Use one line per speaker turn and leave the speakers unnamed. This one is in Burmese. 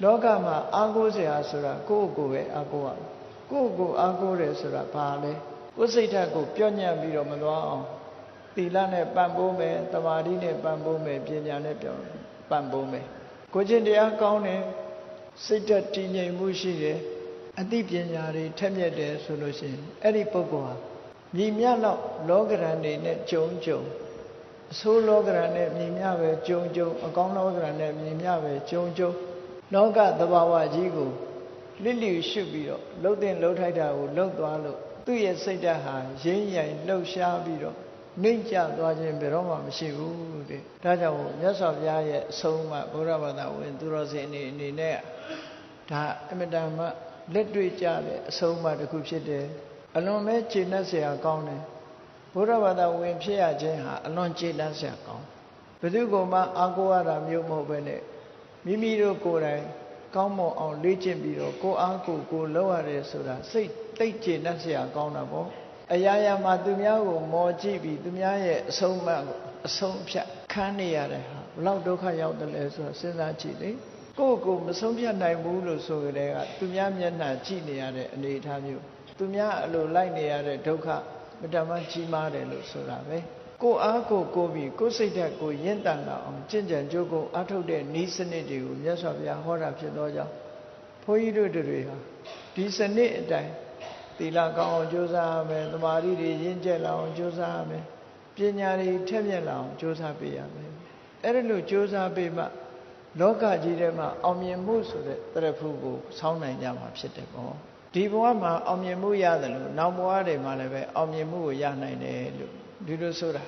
လောကမှာအာကိုးเสียဆိုတာကိုယ့်ကိုယ်ပဲအာကိုးရကိုယ့်ကိုယ်အာကိုးတယ်ဆိုတာဘာလဲကိုယ်စိတ်ဓာတ်ကိုပြော့ညံ့ပြီးတော့မသွားအောင်သီလနဲ့ပံ့ပိုးမယ်သမာဓိနဲ့ပံ့ပိုးမယ်ပညာနဲ့ပံ့ပိုးမယ်ကိုချင်းတရားကောင်းတယ်စိတ်ဓာတ်တည်ငြိမ်မှုရှိတယ်အသိပညာတွေထက်မြက်တယ်ဆိုလို့ရှိရင်အဲ့ဒီပုဂ္ဂိုလ်ဟာမြည်မြတ်တော့လောကရန်တွေနဲ့ကြုံအဆိုးလောကရန်နဲ့မြည်မြပဲကြုံအကောင်းလောကရန်နဲ့မြည်မြပဲကြုံလောကသဘာဝကြီးကိုလစ်လျူရှုပြီးတော့လှုပ်တဲ့လှုပ်ထိုက်တာကိုလှုပ်သွားလို့သူ့ရဲ့စိတ်ဓာတ်ဟာရင်းရိုင်လှုပ်ရှားပြီးတော့နှိမ့်ကျသွားခြင်းဘယ်တော့မှမရှိဘူးတဲ့ဒါကြောင့်မြတ်စွာဘုရားရဲ့အဆုံးအမဗုဒ္ဓဘာသာဝင်သူတော်စင်အနေနဲ့ဒါအမြဲတမ်းလက်တွေ့ကြတဲ့အဆုံးအမတစ်ခုဖြစ်တယ်အလွန်ပဲကျေနပ်စရာကောင်းတယ်ဗုဒ္ဓဘာသာဝင်ဖြစ်ရခြင်းဟာအလွန်ကျေနပ်စရာကောင်းဘယ်သူကမှအာကိုရတာမျိုးမဟုတ်ပဲနဲ့မိမိတို့ကိုယ်တိုင်ကောင်းမွန်အောင်လေ့ကျင့်ပြီးတော့ကိုအားကိုလောက်ရတယ်ဆိုတာစိတ်သိကျေနပ်စရာကောင်းတာပေါ့အရာရာမှာသူများကိုမော်ကြည့်ပြီးသူများရဲ့အဆုံးအမကိုအဆုံးဖြတ်ခံနေရတဲ့ဟာဘလောက်ဒုက္ခရောက်တယ်လဲဆိုတော့စဉ်းစားကြည့်လေကိုမဆုံးဖြတ်နိုင်ဘူးလို့ဆိုကြတဲ့ကသူများမျက်နှာကြည့်နေရတဲ့အနေအထားမျိုးသူများအလိုလိုက်နေရတဲ့ဒုက္ခမတမကြီးမားတယ်လို့ဆိုတာပဲကိုအားကိုပြီးကိုစိတ်ဓာတ်ကိုရင့်တန်လာအောင်ကျင့်ကြံကြိုးကိုအထုတ်တဲ့ဤစနစ်တွေကိုမြတ်စွာဘုရားဟောတာဖြစ်သောကြောင့်ဘုန်းကြီးတို့တွေဟာဒီစနစ်အတိုင်းသီလကောင်းအောင်ကြိုးစားရမယ်သမာဓိတွေရင့်ကျက်လာအောင်ကြိုးစားရမယ်ပညာတွေထက်မြက်လာအောင်ကြိုးစားပေးရမယ်အဲ့ဒါလို့ကြိုးစားပေးမှလောကကြီးထဲမှာအောင်မြင်မှုဆိုတဲ့တရဖူကိုဆောင်းနိုင်ကြမှာဖြစ်တယ်ပေါ့ဒီဘဝမှာအောင်မြင်မှုရတယ်လို့နောက်ဘဝတွေမှာလည်းပဲအောင်မြင်မှုကိုရနိုင်တယ်လို့ဒီလိုဆိုတာ